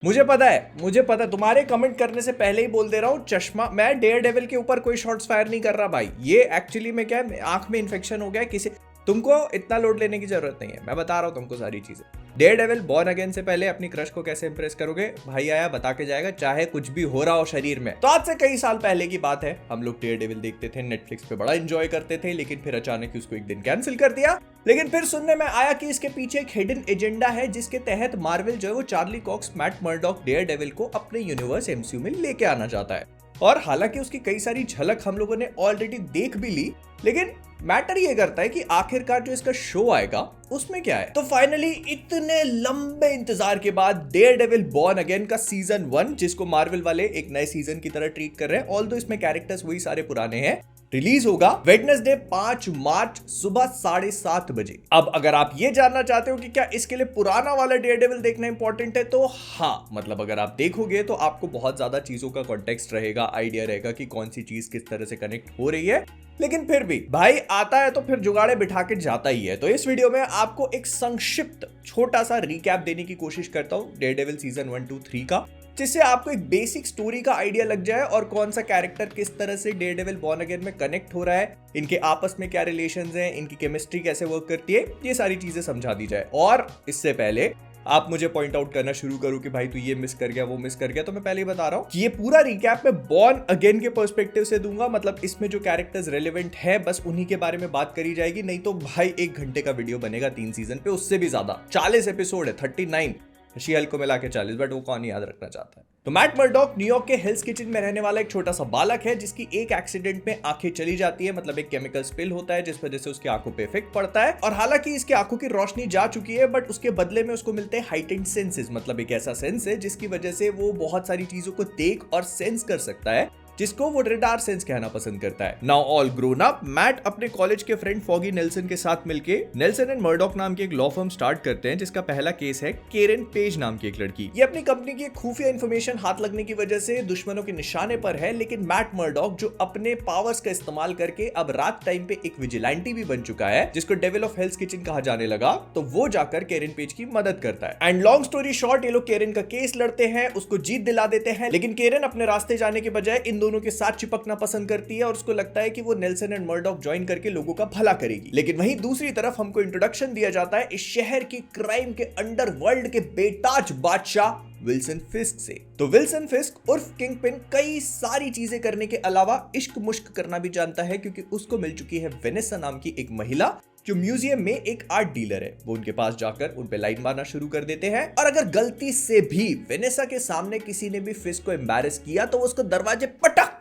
मुझे पता है तुम्हारे कमेंट करने से पहले ही बोल दे रहा हूँ, चश्मा मैं डेयर डेविल के ऊपर कोई शॉट्स फायर नहीं कर रहा भाई। ये एक्चुअली में क्या है, आंख में इन्फेक्शन हो गया है किसी। तुमको इतना लोड लेने की जरूरत नहीं है, मैं बता रहा हूँ तुमको सारी चीजें। डेयर डेविल बॉर्न अगेन से पहले अपनी क्रश को कैसे इंप्रेस करोगे, भाई आया बता के जाएगा, चाहे कुछ भी हो रहा हो शरीर में। तो आज से कई साल पहले की बात है, हम लोग डेयर डेविल देखते थे, नेटफ्लिक्स पे बड़ा एंजॉय करते थे, लेकिन फिर अचानक उसको एक दिन कैंसिल कर दिया। लेकिन फिर सुनने में आया कि इसके पीछे एक हिडन एजेंडा है, जिसके तहत मार्वल जो है वो Charlie Cox, Matt Murdock, Daredevil को अपने यूनिवर्स एमसीयू में लेके आना चाहता है। और हालांकि उसकी कई सारी झलक हम लोगों ने ऑलरेडी देख भी ली, लेकिन मैटर ये करता है कि आखिरकार जो इसका शो आएगा उसमें क्या है। तो फाइनली इतने लंबे इंतजार के बाद डेयर डेविल बॉर्न अगेन का सीजन 1, जिसको मार्वल वाले एक नए सीजन की तरह ट्रीट कर रहे हैं, ऑल्दो इसमें कैरेक्टर्स वही सारे पुराने हैं, रिलीज होगा वेडनेसडे 5 मार्च सुबह 7:30 बजे। अब अगर आप ये जानना चाहते हो कि क्या इसके लिए पुराना वाला डेयर डेविल देखना इंपॉर्टेंट है, तो हाँ, मतलब अगर आप देखोगे तो आपको बहुत ज्यादा चीजों का कॉन्टेक्स्ट रहेगा, आइडिया रहेगा कि कौन सी चीज किस तरह से कनेक्ट हो रही है। लेकिन फिर भी भाई आता है तो फिर जुगाड़े बिठा के जाता ही है। तो इस वीडियो में आपको एक संक्षिप्त छोटा सा रिकैप देने की कोशिश करता हूं डेयर डेविल सीजन 1, 2, 3 का, जिससे आपको एक बेसिक स्टोरी का आइडिया लग जाए और कौन सा कैरेक्टर किस तरह से डेयर डेविल बॉर्न अगेन में कनेक्ट हो रहा है, इनके आपस में क्या रिलेशंस हैं, इनकी केमिस्ट्री कैसे वर्क करती है, ये सारी चीजें समझा दी जाए। और इससे पहले आप मुझे पॉइंट आउट करना शुरू करो कि भाई तू ये मिस कर गया, वो मिस कर गया, तो मैं पहले ही बता रहा हूं कि ये पूरा रिकैप मैं बॉर्न अगेन के पर्सपेक्टिव से दूंगा। मतलब इसमें जो कैरेक्टर्स रेलेवेंट है बस उन्हीं के बारे में बात करी जाएगी, नहीं तो भाई 1 घंटे का वीडियो बनेगा 3 सीजन पे, उससे भी ज्यादा। 40 एपिसोड है, 39 शीहल को मिला के 40, बट वो कौन याद रखना चाहता है। तो मैट मर्डॉक न्यूयॉर्क के हेल्स किचन में रहने वाला एक छोटा सा बालक है, जिसकी एक एक्सीडेंट में आंखें चली जाती है, मतलब एक केमिकल स्पिल होता है जिस वजह से उसकी आंखों पे इफेक्ट पड़ता है। और हालांकि इसकी आंखों की रोशनी जा चुकी है, बट उसके बदले में उसको मिलते हैं हाइटेंड सेंसेस, मतलब एक ऐसा सेंस है जिसकी वजह से वो बहुत सारी चीजों को देख और सेंस कर सकता है, जिसको वो रेडार सेंस कहना पसंद करता है। Now all grown up, Matt अपने कॉलेज के फ्रेंड फॉगी नेल्सन के साथ मिलके नेल्सन एंड मर्डॉक नाम की एक लॉ फर्म स्टार्ट करते हैं, जिसका पहला केस है केरन पेज नाम की एक लड़की। ये अपनी कंपनी की खुफिया इंफॉर्मेशन हाथ लगने की वजह से दुश्मनों के निशाने पर है, लेकिन मैट मर्डॉक जो अपने पावर्स का इस्तेमाल करके अब रात टाइम पे एक विजिलेंटी भी बन चुका है, जिसको डेविल ऑफ हेल्स किचन कहा जाने लगा, तो वो जाकर केरन पेज की मदद करता है। एंड लॉन्ग स्टोरी शॉर्ट, ये लोग केरन का केस लड़ते हैं, उसको जीत दिला देते हैं, लेकिन केरन अपने रास्ते जाने के बजाय इन दोनों के साथ चिपकना पसंद करती है और उसको लगता है कि वो नेल्सन एंड मर्डॉक ज्वाइन करके लोगों का भला करेगी। लेकिन वहीं दूसरी तरफ हमको इंट्रोडक्शन दिया जाता है इस शहर की क्राइम के अंडरवर्ल्ड के बेताज बादशाह विल्सन फिस्क से। तो विल्सन फिस्क उर्फ किंगपिन कई सारी चीजें करने के अलावा इश्क मुश्क करना भी जानता है, क्योंकि उसको मिल चुकी है वेनेसा नाम की एक महिला, जो म्यूजियम में एक आर्ट डीलर है। वो उनके पास जाकर उन पे लाइन मारना शुरू कर देते हैं, और अगर गलती से भी वेनेसा के सामने किसी ने भी फिस्क को एम्बैरेस किया तो वो उसको दरवाजे पटक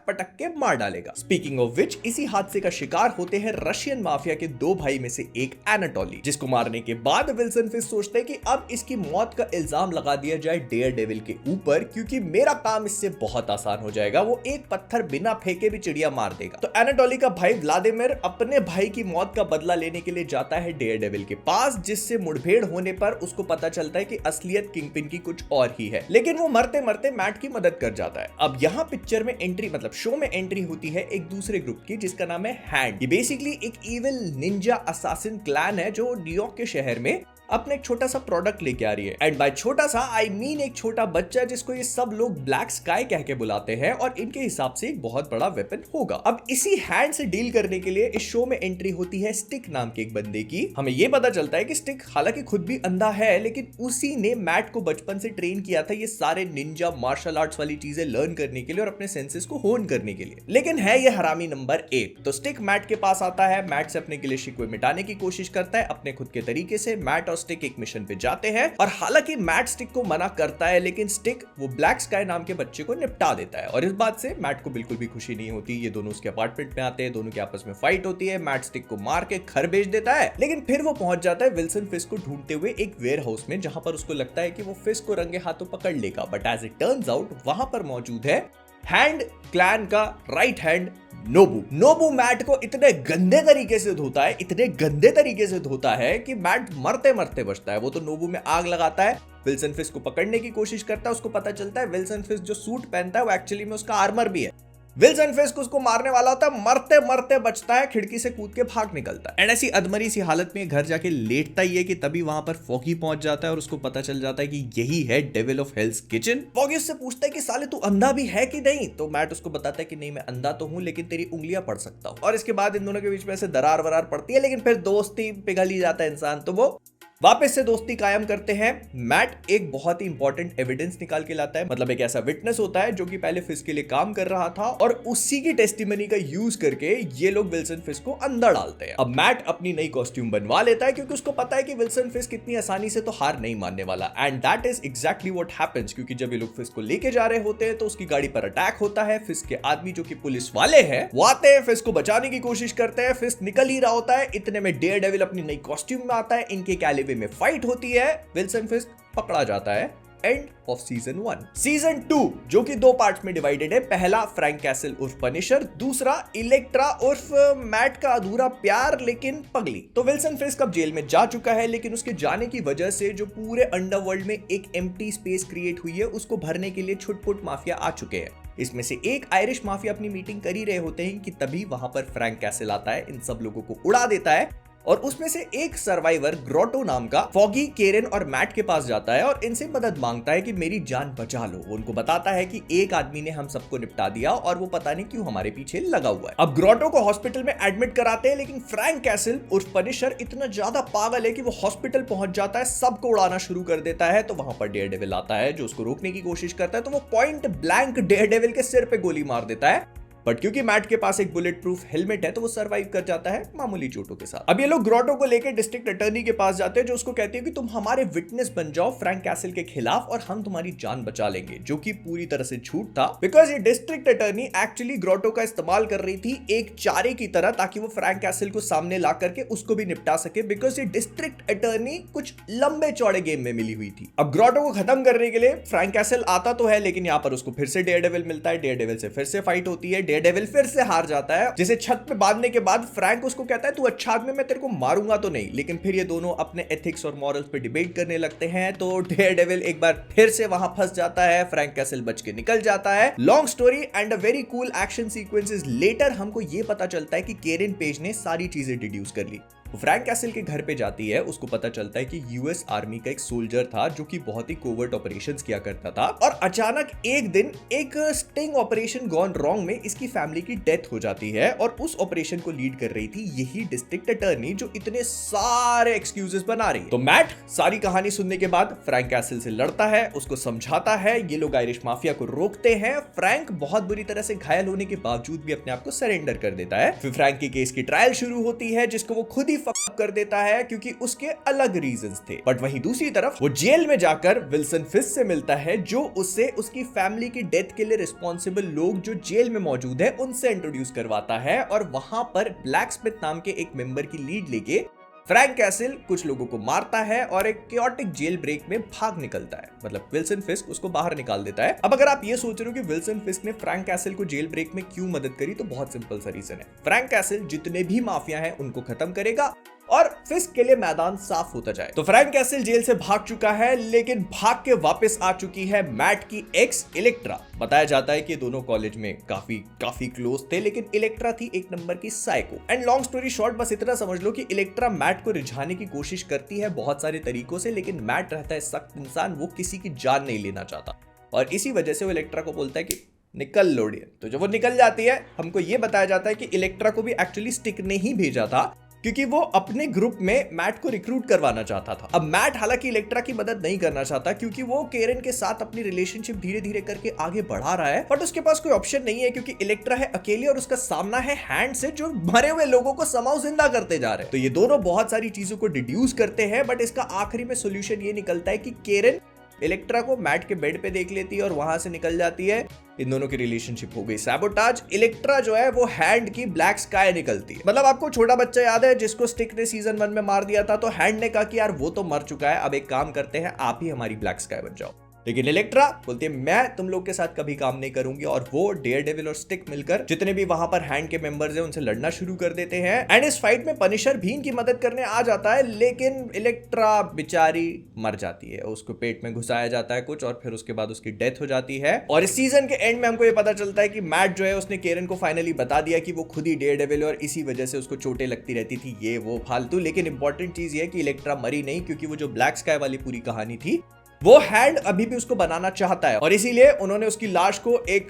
पटक के मार डालेगा। स्पीकिंग ऑफ विच, इसी हादसे का शिकार होते हैं रशियन माफिया के 2 भाई में से एक एनाटोली, जिसको मारने के बाद विल्सन फिस्क सोचते हैं कि अब इसकी मौत का इल्जाम लगा दिया जाए डेयर डेविल के ऊपर, क्योंकि मेरा काम इससे बहुत आसान हो जाएगा, वो एक पत्थर बिना फेंके भी चिड़िया मार देगा। तो एनाटोली का भाई व्लादिमीर अपने भाई की मौत का बदला लेने के लिए जाता है डेयर डेविल के पास, जिससे मुठभेड़ होने पर उसको पता चलता है कि असलियत किंगपिन की कुछ और ही है, लेकिन वो मरते मरते मैट की मदद कर जाता है। अब यहाँ पिक्चर में एंट्री, मतलब शो में एंट्री होती है एक दूसरे ग्रुप की, जिसका नाम है हैंड। ये बेसिकली एक इविल निंजा असासिन क्लैन है, जो न्यूयॉर्क के शहर में अपने एक छोटा सा प्रोडक्ट लेके आ रही है। एंड बाय छोटा सा आई मीन एक छोटा बच्चा, जिसको ये सब लोग ब्लैक स्काई कह के बुलाते हैं, और इनके हिसाब से एक बहुत बड़ा वेपन होगा। अब इसी हैंड से डील करने के लिए इस शो में एंट्री होती है स्टिक नाम के एक बंदे की। हमें ये पता चलता है कि स्टिक हालांकि खुद भी अंधा है, लेकिन उसी ने मैट को बचपन से ट्रेन किया था ये सारे निंजा मार्शल आर्ट्स वाली चीजें लर्न करने के लिए और अपने सेंसेस को होन करने के लिए। लेकिन है ये हरामी नंबर 1। तो स्टिक मैट के पास आता है, मैट से अपने गिले शिकवे मिटाने की कोशिश करता है अपने खुद के तरीके से। मैट और स्टिक एक मिशन पे जाते हैं, और हालांकि मैट स्टिक को मना करता है, लेकिन स्टिक वो ब्लैक स्काई नाम के बच्चे को निपटा देता है। और इस बात से मैट को बिल्कुल भी खुशी नहीं होती। ये दोनों उसके अपार्टमेंट में आते हैं, दोनों के आपस में फाइट होती है, मैट स्टिक को मार के घर भेज देता है। लेकिन फिर वो पहुंच जाता है विल्सन फिस्क को ढूंढते हुए एक वेयर हाउस में, जहां पर उसको लगता है कि वो फिस्क को रंगे हाथों पकड़ लेगा, but as it turns out वहां पर मौजूद है हैंड क्लैन का राइट हैंड नोबू मैट को इतने गंदे तरीके से धोता है कि मैट मरते मरते बचता है। वो तो नोबू में आग लगाता है, विल्सन फिस्क को पकड़ने की कोशिश करता है, उसको पता चलता है विल्सन फिस्क जो सूट पहनता है वो एक्चुअली में उसका आर्मर भी है। विल्सन फिस्क उसको मारने वाला होता है, मरते मरते बचता है, खिड़की से कूद के भाग निकलता है। एंड ऐसी अधमरी सी हालत में घर जाके लेटता ही है कि तभी वहां पर फॉगी पहुंच जाता है और उसको पता चल जाता है कि यही है डेविल ऑफ हेल्स किचन। फॉगी उससे पूछता है कि साले तू अंधा भी है कि नहीं, तो मैट उसको बताता है कि नहीं मैं अंधा तो हूं लेकिन तेरी उंगलियां पढ़ सकता हूं। और इसके बाद इन दोनों के बीच में ऐसे दरार वरार पड़ती है, लेकिन फिर दोस्ती पिघल ही जाता है इंसान, तो वो वापस से दोस्ती कायम करते हैं। मैट एक बहुत ही इंपॉर्टेंट एविडेंस निकाल के लाता है, मतलब एक ऐसा विटनेस होता है जो कि पहले फिस्क के लिए काम कर रहा था और उसी की टेस्टिमनी का यूज करके ये लोग विल्सन फिस्क को अंदर डालते हैं। अब मैट अपनी नई कॉस्ट्यूम बनवा लेता है क्योंकि उसको पता है कि विल्सन फिस्क इतनी आसानी से तो हार नहीं मानने वाला। And that is exactly what happens, क्योंकि जब ये लोग फिस्क को लेके जा रहे होते हैं तो उसकी गाड़ी पर अटैक होता है। फिस्क के आदमी जो कि पुलिस वाले हैं वो आते हैं, फिस्क को बचाने की कोशिश करते हैं। फिस्क निकल ही रहा होता है, इतने में डेयरडेविल अपनी नई कॉस्ट्यूम में आता है, इनके कैलिबे में फाइट होती है, विल्सन फिस्क पकड़ा जाता है। End off season 1। सीजन 2 जो कि 2 पार्ट्स में डिवाइडेड है, पहला फ्रैंक कैसल उर्फ पनिशर, दूसरा इलेक्ट्रा उर्फ मैट का अधूरा प्यार लेकिन पगली। तो विल्सन फिस्क अब जेल में जा चुका है, लेकिन उसके जाने की वजह से जो पूरे अंडरवर्ल्ड में एक एम्प्टी स्पेस क्रिएट हुई है उसको भरने के लिए छुटपुट माफिया आ चुके हैं। इसमें से एक आयरिश माफिया अपनी मीटिंग कर ही रहे होते हैं कि तभी वहां पर फ्रैंक कैसल आता है, इन सब लोगों को उड़ा देता है और उसमें से एक सर्वाइवर ग्रोटो नाम का फॉगी, केरन और मैट के पास जाता है और इनसे मदद मांगता है कि मेरी जान बचा लो। वो उनको बताता है कि एक आदमी ने हम सबको निपटा दिया और वो पता नहीं क्यों हमारे पीछे लगा हुआ है। अब ग्रोटो को हॉस्पिटल में एडमिट कराते हैं, लेकिन फ्रैंक कैसल उर्फ पनिशर इतना ज्यादा पागल है कि वो हॉस्पिटल पहुंच जाता है, सबको उड़ाना शुरू कर देता है। तो वहां पर डेयरडेविल आता है जो उसको रोकने की कोशिश करता है, तो वो पॉइंट ब्लैंक डेयरडेविल के सिर पे गोली मार देता है। बट क्योंकि मैट के पास एक बुलेट प्रूफ हेलमेट है तो वो सरवाइव कर जाता है मामूली चोटों के साथ। अब ये लोग ग्रोटो को लेकर डिस्ट्रिक्ट अटर्नी के पास जाते हैं जो उसको कहती है कि तुम हमारे विटनेस बन जाओ फ्रैंक कैसल के खिलाफ और हम तुम्हारी जान बचा लेंगे, जो कि पूरी तरह से झूठ था, बिकॉज ये डिस्ट्रिक्ट अटर्नी एक्चुअली ग्रोटो का इस्तेमाल कर रही थी एक चारे की तरह, ताकि वो फ्रैंक कैसल को सामने ला करके उसको भी निपटा सके, बिकॉज ये डिस्ट्रिक्ट अटर्नी कुछ लंबे चौड़े गेम में मिली हुई थी। अब ग्रोटो को खत्म करने के लिए फ्रैंक कैसल आता तो है, लेकिन यहाँ पर उसको फिर से डेयरडेविल मिलता है, डेयरडेविल से फिर से फाइट होती है, डेयरडेविल फिर से हार जाता है, जिसे छत पे बांधने के बाद फ्रैंक उसको कहता है तू अच्छा आदमी, मैं तेरे को मारूंगा तो नहीं। लेकिन फिर ये दोनों अपने एथिक्स और मॉरल्स पे डिबेट करने लगते हैं, तो डेयरडेविल एक बार फिर से वहां फंस जाता है, फ्रैंक कैसल बच के निकल जाता है। Long story and a very cool action sequences later हमको ये पता चलता है कि केरन पेज ने सारी चीजें डिड्यूस कर ली। फ्रैंक कैसल के घर पे जाती है, उसको पता चलता है कि यूएस आर्मी का एक सोल्जर था जो कि बहुत ही कोवर्ट ऑपरेशंस किया करता था, और अचानक एक दिन एक स्टिंग ऑपरेशन गॉन रॉन्ग में इसकी फैमिली की डेथ हो जाती है, और उस ऑपरेशन को लीड कर रही थी यही डिस्ट्रिक्ट अटर्नी जो इतने सारे एक्सक्यूजेस बना रही है। तो मैट सारी कहानी सुनने के बाद फ्रैंक कैसल से लड़ता है, उसको समझाता है, ये लोग आयरिश माफिया को रोकते हैं। फ्रैंक बहुत बुरी तरह से घायल होने के बावजूद भी अपने आप को सरेंडर कर देता है। फिर फ्रैंक की केस की ट्रायल शुरू होती है, जिसको वो खुद ही फक कर देता है क्योंकि उसके अलग रीजंस थे। बट वहीं दूसरी तरफ वो जेल में जाकर विल्सन फिस्क से मिलता है, जो उससे उसकी फैमिली की डेथ के लिए रिस्पॉन्सिबल लोग जो जेल में मौजूद है उनसे इंट्रोड्यूस करवाता है, और वहां पर ब्लैक स्मिथ नाम के एक मेंबर की लीड लेके फ्रैंक कैसल कुछ लोगों को मारता है और एक क्योटिक जेल ब्रेक में भाग निकलता है, मतलब विल्सन फिस्क उसको बाहर निकाल देता है। अब अगर आप ये सोच रहे हो कि विल्सन फिस्क ने फ्रैंक कैसल को जेल ब्रेक में क्यों मदद करी, तो बहुत सिंपल सा रीजन है। फ्रैंक कैसल जितने भी माफिया हैं उनको खत्म करेगा और फिस्क के लिए मैदान साफ होता जाए। तो फ्रैंक कैसल जेल से भाग चुका है, लेकिन भाग के वापस आ चुकी है मैट की एक्स इलेक्ट्रा। बताया जाता है कि दोनों कॉलेज में काफी क्लोज थे, लेकिन इलेक्ट्रा थी एक नंबर की psycho. And long story short, बस इतना समझ लो कि इलेक्ट्रा मैट को रिझाने की कोशिश करती है बहुत सारे तरीकों से, लेकिन मैट रहता है सख्त इंसान, वो किसी की जान नहीं लेना चाहता, और इसी वजह से वो इलेक्ट्रा को बोलता है कि निकल लोडियन। तो जब वो निकल जाती है, हमको ये बताया जाता है कि इलेक्ट्रा को भी एक्चुअली स्टिक ने ही भेजा था, क्योंकि वो अपने ग्रुप में मैट को रिक्रूट करवाना चाहता था। अब मैट हालांकि इलेक्ट्रा की मदद नहीं करना चाहता, क्योंकि वो केरन के साथ अपनी रिलेशनशिप धीरे धीरे करके आगे बढ़ा रहा है, बट उसके पास कोई ऑप्शन नहीं है, क्योंकि इलेक्ट्रा है अकेली और उसका सामना है हैंड से जो मरे हुए लोगों को समाओ जिंदा करते जा रहे हैं। तो ये दोनों बहुत सारी चीजों को डिड्यूस करते हैं, बट इसका आखिरी में सोल्यूशन ये निकलता है कि केरन इलेक्ट्रा को मैट के बेड पे देख लेती है और वहां से निकल जाती है। इन दोनों की रिलेशनशिप हो गई सैबोटाज। इलेक्ट्रा जो है वो हैंड की ब्लैक स्काई निकलती है। मतलब आपको छोटा बच्चा याद है जिसको स्टिक ने सीजन 1 में मार दिया था, तो हैंड ने कहा कि यार वो तो मर चुका है, अब एक काम करते हैं, आप ही हमारी ब्लैक स्काई बन जाओ। लेकिन इलेक्ट्रा बोलती है मैं तुम लोग के साथ कभी काम नहीं करूंगी, और वो डेयरडेविल और स्टिक मिलकर जितने भी वहां पर हैंड के मेंबर्स हैं उनसे लड़ना शुरू कर देते हैं। एंड इस फाइट में पनिशर भी इनकी मदद करने आ जाता है, लेकिन इलेक्ट्रा बेचारी मर जाती है, उसको पेट में घुसाया जाता है कुछ, और फिर उसके बाद उसकी डेथ हो जाती है। और इस सीजन के एंड में हमको ये पता चलता है कि मैट जो है उसने केरन को फाइनली बता दिया कि वो खुद ही डेयरडेविल है और इसी वजह से उसको चोटें लगती रहती थी, ये वो फालतू। लेकिन इंपॉर्टेंट चीज ये है कि इलेक्ट्रा मरी नहीं, क्योंकि वो जो ब्लैक स्काई वाली पूरी कहानी थी वो हैंड अभी भी उसको बनाना चाहता है, और इसीलिए उन्होंने उसकी लाश को एक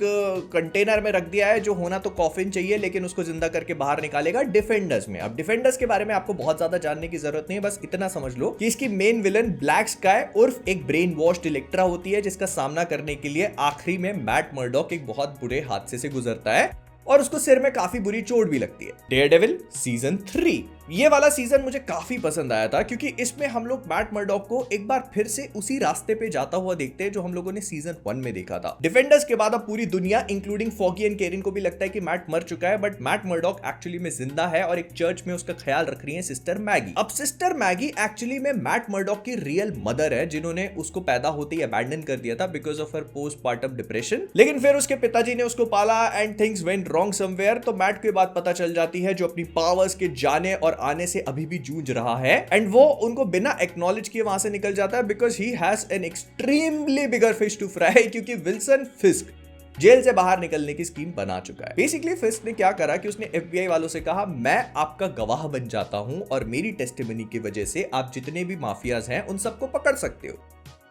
कंटेनर में रख दिया है, जो होना तो कॉफिन चाहिए, लेकिन उसको जिंदा करके बाहर निकालेगा डिफेंडर्स में। अब डिफेंडर्स के बारे में आपको बहुत ज्यादा जानने की जरूरत नहीं है, बस इतना समझ लो कि इसकी मेन विलन ब्लैक स्काई उर्फ एक ब्रेन वॉश्ड इलेक्ट्रा होती है, जिसका सामना करने के लिए आखिरी में मैट मर्डॉक एक बहुत बुरे हादसे से गुजरता है और उसको सिर में काफी बुरी चोट भी लगती है। डेयरडेविल सीजन 3, ये वाला सीजन मुझे काफी पसंद आया था, क्योंकि इसमें हम लोग मैट मर्डॉक को एक बार फिर से उसी रास्ते पे जाता हुआ देखते हैं जो हम लोगों ने सीजन 1 में देखा था। डिफेंडर्स के बाद अब पूरी दुनिया इंक्लूडिंग फॉगी एंड केरिन को भी लगता है कि मैट मर चुका है, बट मैट मर्डॉक एक्चुअली में जिंदा है और एक चर्च में उसका ख्याल रख रही है सिस्टर मैगी। अब सिस्टर मैगी एक्चुअली में मैट मर्डॉक की रियल मदर है, जिन्होंने उसको पैदा होते ही अबैंडन कर दिया था because of her postpartum depression. लेकिन फिर उसके पिताजी ने उसको पाला and things went wrong somewhere, तो मैट को बात पता चल जाती है, जो अपनी पावर्स के जाने और आने से अभी भी जूझ रहा है, एंड वो उनको बिना एक्नॉलेज किए वहां से निकल जाता है because he has an extremely bigger fish to fry, क्योंकि विल्सन फिस्क जेल से बाहर निकलने की स्कीम बना चुका है। बेसिकली फिस्क ने क्या करा कि उसने FBI वालों से कहा मैं आपका गवाह बन जाता हूं और मेरी टेस्टिमनी की वजह से आप जितने भी माफियाज हैं उन सबको पकड़ सकते हो,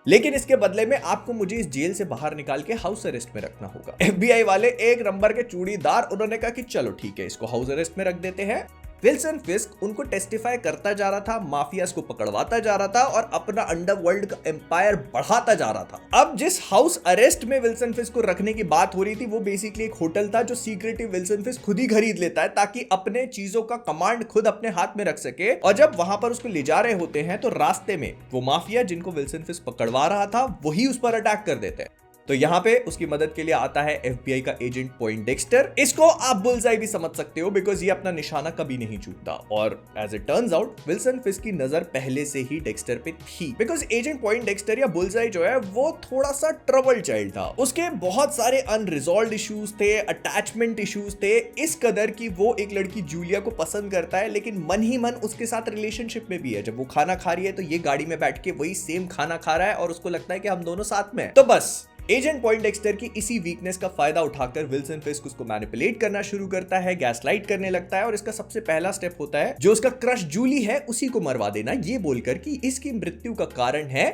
लेकिन इसके बदले में आपको मुझे इस जेल से बाहर निकाल के हाउस अरेस्ट में रखना होगा। FBI वाले एक नंबर के चूड़ीदार, उन्होंने कहा कि चलो ठीक है, इसको हाउस अरेस्ट में रख देते हैं। विल्सन फिस्क उनको टेस्टिफाई करता जा रहा था, माफियाज को पकड़वाता जा रहा था और अपना अंडरवर्ल्ड का एम्पायर बढ़ाता जा रहा था। अब जिस हाउस अरेस्ट में विल्सन फिस्क को रखने की बात हो रही थी, वो बेसिकली एक होटल था जो सीक्रेटली विल्सन फिस्क खुद ही खरीद लेता है, ताकि अपने चीजों का कमांड खुद अपने हाथ में रख सके। और जब वहां पर उसको ले जा रहे होते हैं तो रास्ते में वो माफिया जिनको विल्सन फिस्क पकड़वा रहा था वही उस पर अटैक कर देते हैं। तो यहाँ पे उसकी मदद के लिए आता है FBI का एजेंट पॉइंटडेक्स्टर। इसको आप बुलजाई भी समझ सकते हो बिकॉज ये अपना निशाना कभी नहीं चूकता, और as it turns out Wilson Fisk की नजर पहले से ही डेक्स्टर पे थी, बिकॉज एजेंट पॉइंटडेक्स्टर या बुलजाई जो है वो थोड़ा सा ट्रबल चाइल्ड था। उसके बहुत सारे अनरिजॉल्व्ड इश्यूज थे, अटैचमेंट इश्यूज थे, इस कदर की वो एक लड़की जूलिया को पसंद करता है, लेकिन मन ही मन उसके साथ रिलेशनशिप में भी है। जब वो खाना खा रही है तो ये गाड़ी में बैठ के वही सेम खाना खा रहा है और उसको लगता है कि हम दोनों साथ में हैं। तो बस एजेंट पॉइंटडेक्स्टर की इसी वीकनेस का फायदा उठाकर विल्सन फिस्क उसको मैनिपुलेट करना शुरू करता है, गैसलाइट करने लगता है, और इसका सबसे पहला स्टेप होता है जो उसका क्रश जूली है उसी को मरवा देना, ये बोलकर कि इसकी मृत्यु का कारण है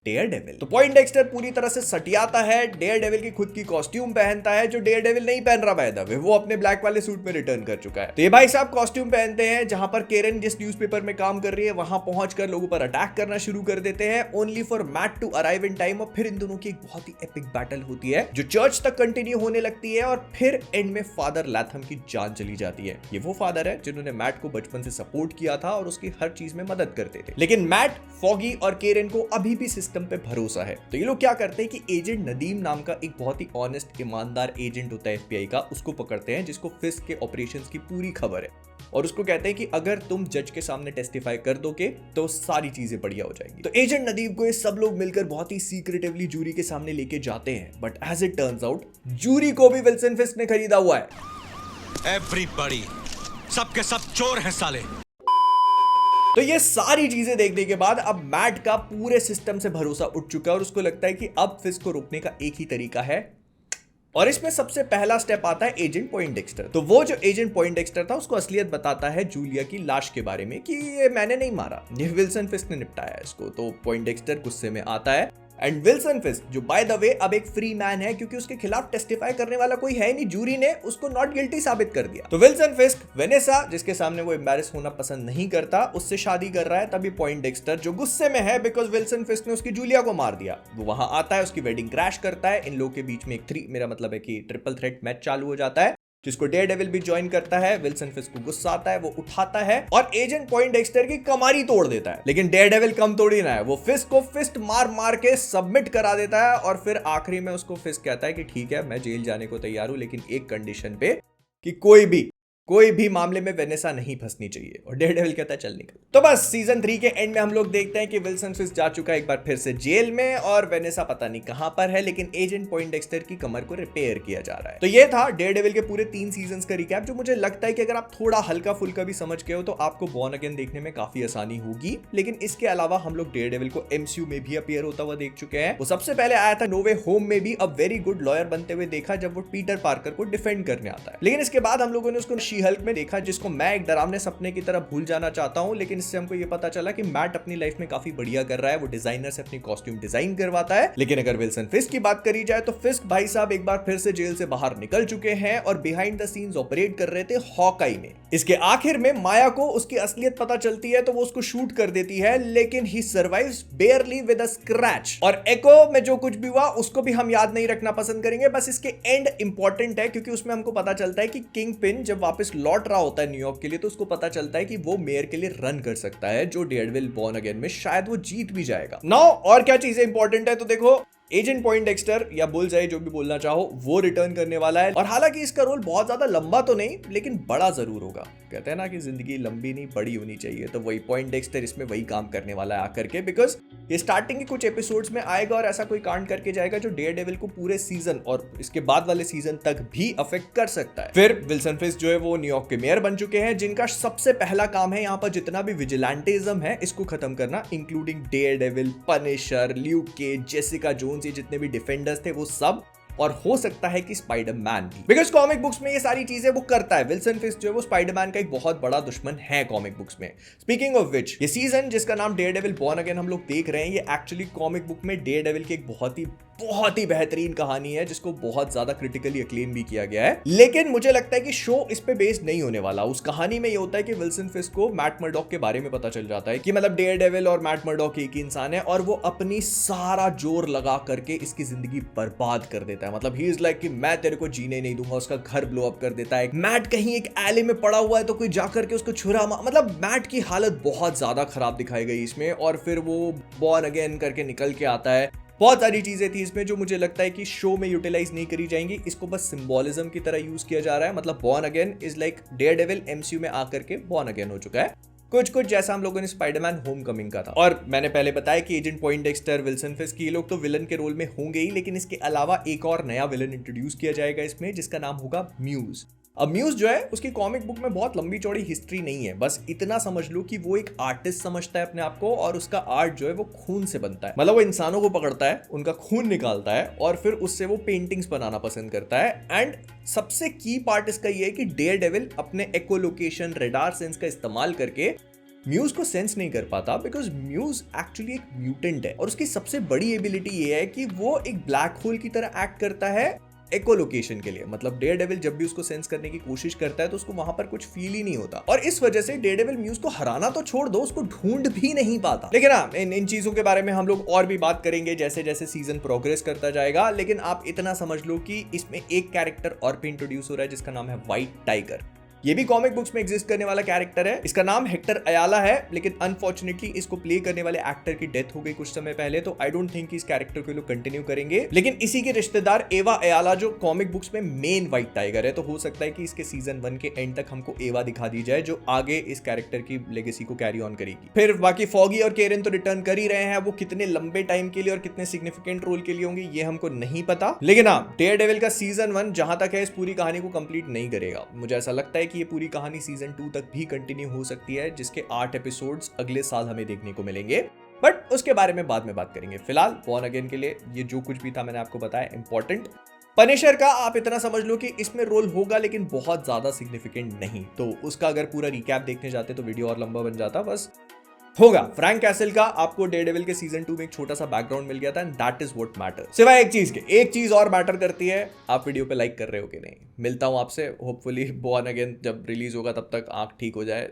डेयरडेविल। तो पॉइंटडेक्स्टर पूरी तरह से सटियाता है, डेयरडेविल की खुद की कॉस्ट्यूम पहनता है, जो डेयरडेविल नहीं पहन रहा बाय द वे, वो अपने ब्लैक वाले सूट में रिटर्न कर चुका है। तो ये भाई साहब कॉस्ट्यूम पहनते हैं, जहां पर केरन जिस न्यूज़पेपर में काम कर रही है वहां पहुंचकर लोगों पर अटैक करना शुरू कर देते हैं, only for Matt to arrive in time. और फिर इन दोनों की एक बहुत ही एपिक बैटल होती है जो चर्च तक कंटिन्यू होने लगती है, और फिर एंड में फादर लैथम की जान चली जाती है। ये वो फादर है जिन्होंने मैट को बचपन से सपोर्ट किया था और उसकी हर चीज में मदद करते थे, लेकिन मैट, फॉगी और केरन को अभी भी सिस्टम पे भरोसा है। तो ये लोग क्या करते हैं कि एजेंट नदीम नाम का एक बहुत ही ऑनेस्ट ईमानदार एजेंट होता है FBI का, उसको पकड़ते हैं जिसको फिस्क के ऑपरेशंस की पूरी खबर है, और उसको कहते हैं कि अगर तुम जज के सामने टेस्टिफाई कर दोगे तो सारी चीजें बढ़िया हो जाएंगी। तो एजेंट नदीम को ये सब लोग मिलकर बहुत ही सीक्रेटिवली जूरी के सामने लेके जाते हैं, but as it turns out jury को भी विल्सन फिस्क ने खरीदा हुआ है। एवरीबॉडी, सबके सब चोर हैं साले। तो ये सारी चीजें देखने के बाद अब मैट का पूरे सिस्टम से भरोसा उठ चुका है, और उसको लगता है कि अब फिस्क को रोकने का एक ही तरीका है, और इसमें सबसे पहला स्टेप आता है एजेंट पॉइंटडेक्स्टर। तो वो जो एजेंट पॉइंटडेक्स्टर था उसको असलियत बताता है जूलिया की लाश के बारे में कि ये मैंने नहीं मारा, ये विल्सन फिस्क ने निपटाया इसको। तो पॉइंटडेक्स्टर गुस्से में आता है, एंड विल्सन फिस्क जो बाय द वे अब एक फ्री मैन है, क्योंकि उसके खिलाफ टेस्टिफाई करने वाला कोई है नहीं, जूरी ने उसको नॉट गिल्टी साबित कर दिया। तो विल्सन फिस्क वेनेसा, जिसके सामने वो एम्बैरेस होना पसंद नहीं करता, उससे शादी कर रहा है। तभी पॉइंटडेक्स्टर जो गुस्से में है बिकॉज विल्सन फिस्क ने उसकी जूलिया को मार दिया, वो वहां आता है, उसकी वेडिंग क्रैश करता है। इन लोगों के बीच में एक मेरा मतलब है कि ट्रिपल थ्रेट मैच चालू हो जाता है, जिसको डेयरडेविल भी ज्वाइन करता है। विल्सन फिस्क को गुस्सा आता है, वो उठाता है और एजेंट पॉइंटडेक्स्टर की कमारी तोड़ देता है। लेकिन डेयरडेविल कम तोड़ी ना है, वो फिस्क को फिस्ट मार मार के सबमिट करा देता है, और फिर आखिरी में उसको फिस्क कहता है कि ठीक है मैं जेल जाने को तैयार हूं, लेकिन एक कंडीशन पे कि कोई भी कोई भी मामले में वेनेसा नहीं फंसनी चाहिए। और डेयरडेविल कहता है चल निकल। तो बस सीजन 3 के एंड में हम लोग देखते हैं कि विल्सन फिस्क जा चुका है एक बार फिर से जेल में और वेनेसा पता नहीं कहां पर है, लेकिन एजेंट पॉइंटडेक्स्टर की कमर को रिपेयर किया जा रहा है। तो ये था डेयरडेविल के पूरे 3 सीजन का रिकैप, जो मुझे लगता है कि अगर आप थोड़ा हल्का फुल्का भी समझ गए हो तो आपको बॉर्न अगेन देखने में काफी आसानी होगी। लेकिन इसके अलावा हम लोग डेयरडेविल को एमसीयू में भी अपीयर होता हुआ देख चुके हैं। वो सबसे पहले आया था नो वे होम में भी अब वेरी गुड लॉयर बनते हुए देखा जब वो पीटर पार्कर को डिफेंड करने आता है। लेकिन इसके बाद हम लोगों ने उसको शी हल्क में देखा, जिसको मैं एक डरावने सपने की तरह भूल जाना चाहता हूं। लेकिन इससे हमको ये पता चला कि मैट अपनी लाइफ में काफी बढ़िया कर रहा है, वो डिजाइनर से अपनी कॉस्ट्यूम डिजाइन करवाता है। लेकिन अगर विल्सन फिस्क की बात करी जाए तो फिस्क भाई साहब एक बार फिर से जेल से बाहर निकल चुके हैं और बिहाइंड द सीन्स ऑपरेट कर रहे थे हॉकाई में। इसके आखिर में माया को उसकी असलियत पता चलती है तो वो उसको शूट कर देती है, लेकिन he survives barely with a scratch. और एको में जो कुछ भी हुआ उसको भी हम याद नहीं रखना पसंद करेंगे, बस इसके एंड इंपॉर्टेंट है क्योंकि उसमें हमको पता चलता है कि किंग पिन जब वापस लौट रहा होता है न्यूयॉर्क के लिए तो उसको पता चलता है कि वो मेयर के लिए रन कर सकता है, जो डेयरडेविल बॉर्न अगेन में शायद वो जीत भी जाएगा। नाउ और क्या चीजें इंपॉर्टेंट है तो देखो, एजेंट पॉइंटडेक्स्टर या बुलजाई जो भी बोलना चाहो वो रिटर्न करने वाला है। और हालांकि इसका रोल बहुत ज्यादा लंबा तो नहीं लेकिन बड़ा जरूर होगा। कहते हैं ना कि जिंदगी लंबी नहीं बड़ी होनी चाहिए, तो वही पॉइंटडेक्स्टर इसमें वही काम करने वाला है आकर के, बिकॉज ये स्टार्टिंग के कुछ एपिसोड्स में आएगा और ऐसा कोई कांड करके जाएगा जो डेयरडेविल को पूरे सीजन और इसके बाद वाले सीजन तक भी अफेक्ट कर सकता है। फिर विल्सन फिस्क जो है वो न्यूयॉर्क के मेयर बन चुके हैं, जिनका सबसे पहला काम है यहाँ पर जितना भी विजिलेंटिज्म है इसको खत्म करना, including Daredevil, Punisher, Luke Cage, Jessica Jones, ये जितने भी डिफेंडर्स थे वो सब, और हो सकता है कि स्पाइडरमैन भी, बिकॉज कॉमिक बुक्स में ये सारी चीजें वो करता है। विल्सन फिस्क जो है वो स्पाइडरमैन का एक बहुत बड़ा दुश्मन है कॉमिक बुक्स में। स्पीकिंग ऑफ विच, ये सीजन जिसका नाम डेयरडेविल बॉर्न अगेन हम लोग देख रहे हैं, ये एक्चुअली कॉमिक बुक में डेयरडेविल की एक बहुत ही बेहतरीन कहानी है जिसको बहुत ज्यादा क्रिटिकली अक्लेम भी किया गया है। लेकिन मुझे लगता है कि शो इस पे बेस्ड नहीं होने वाला। उस कहानी में ये होता है कि विल्सन फिस्क को मैट मर्डॉक के बारे में पता चल जाता है कि मतलब डेयरडेविल और मैट मर्डॉक एक ही इंसान है, और वो अपनी सारा जोर लगा करके इसकी जिंदगी बर्बाद कर देता है। मतलब ही इज लाइक कि मैं तेरे को जीने नहीं दूंगा, उसका घर ब्लो अप कर देता है। मैट कहीं एक एले में पड़ा हुआ है तो कोई जाकर के उसको छुरा मतलब मैट की हालत बहुत ज्यादा खराब दिखाई गई इसमें। और फिर वो बॉर्न अगेन करके निकल के आता है। बहुत सारी चीजें थी इसमें जो मुझे लगता है कि शो में यूटिलाइज नहीं करी जाएंगी। इसको बस सिंबोलिज्म की तरह यूज किया जा रहा है। मतलब born again is like Daredevil MCU में आकर के बॉर्न अगेन हो चुका है, कुछ जैसा हम लोगों ने स्पाइडरमैन होमकमिंग का था। और मैंने पहले बताया कि एजेंट पॉइंटडेक्स्टर, विल्सन फिस्क, ये लोग तो विलन के रोल में होंगे ही, लेकिन इसके अलावा एक और नया विलन इंट्रोड्यूस किया जाएगा इसमें, जिसका नाम होगा म्यूज। अब म्यूज जो है उसकी कॉमिक बुक में बहुत लंबी चौड़ी हिस्ट्री नहीं है, बस इतना समझ लो कि वो एक आर्टिस्ट समझता है अपने आप को, और उसका आर्ट जो है वो खून से बनता है। मतलब वो इंसानों को पकड़ता है, उनका खून निकालता है और फिर उससे वो पेंटिंग्स बनाना पसंद करता है। एंड सबसे की पार्ट इसका ये है कि डेयरडेविल अपने इकोलोकेशन रेडार सेंस का इस्तेमाल करके म्यूज को सेंस नहीं कर पाता, बिकॉज म्यूज एक्चुअली एक म्यूटेंट है। और उसकी सबसे बड़ी एबिलिटी ये है कि वो एक ब्लैक होल की तरह एक्ट करता है इकोलोकेशन के लिए। मतलब डेयरडेविल जब भी उसको सेंस करने की कोशिश करता है तो उसको वहां पर कुछ फील ही नहीं होता, और इस वजह से डेयरडेविल म्यूज को हराना तो छोड़ दो, उसको ढूंढ भी नहीं पाता। लेकिन हाँ, इन चीजों के बारे में हम लोग और भी बात करेंगे जैसे जैसे सीजन प्रोग्रेस करता जाएगा। लेकिन आप इतना समझ लो कि इसमें एक कैरेक्टर और भी इंट्रोड्यूस हो रहा है जिसका नाम है व्हाइट टाइगर। ये भी कॉमिक बुक्स में एग्जिस्ट करने वाला कैरेक्टर है। इसका नाम हेक्टर अयाला है, लेकिन अनफॉर्चुनेटली इसको प्ले करने वाले एक्टर की डेथ हो गई कुछ समय पहले, तो आई डोंट थिंक इस कैरेक्टर को लोग कंटिन्यू करेंगे। लेकिन इसी के रिश्तेदार एवा अयाला जो कॉमिक बुक्स में मेन व्हाइट टाइगर है, तो हो सकता है कि इसके सीजन 1 के एंड तक हमको एवा दिखा दी जाए, जो आगे इस कैरेक्टर की लेगेसी को कैरी ऑन करेगी। फिर बाकी फॉगी और केरन तो रिटर्न कर ही रहे हैं, वो कितने लंबे टाइम के लिए और कितने सिग्निफिकेंट रोल के लिए होंगे ये हमको नहीं पता। लेकिन हाँ, डेयरडेविल का सीजन 1 जहां तक है इस पूरी कहानी को कंप्लीट नहीं करेगा। मुझे ऐसा लगता है कि ये पूरी कहानी सीजन 2 तक भी कंटिन्यू हो सकती है, जिसके 8 एपिसोड्स अगले साल हमें देखने को मिलेंगे, बट उसके बारे में बाद में बात करेंगे। फिलहाल बॉर्न अगेन के लिए ये जो कुछ भी था मैंने आपको बताया इंपॉर्टेंट। पनिशर का आप इतना समझ लो कि इसमें रोल होगा लेकिन बहुत ज्यादा सिग्निफिकेंट नहीं, तो उसका अगर पूरा रिकैप देखने जाते तो वीडियो और लंबा बन जाता। बस होगा फ्रैंक कैसल का आपको डेयरडेविल के सीजन 2 में एक छोटा सा बैकग्राउंड मिल गया था, and that is what matter. सिवाय एक चीज के, एक चीज और मैटर करती है, आप वीडियो पे लाइक कर रहे हो कि नहीं। मिलता हूं आपसे होपफुली बॉर्न अगेन जब रिलीज होगा, तब तक आंख ठीक हो जाए।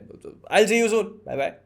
I will see you soon, bye bye.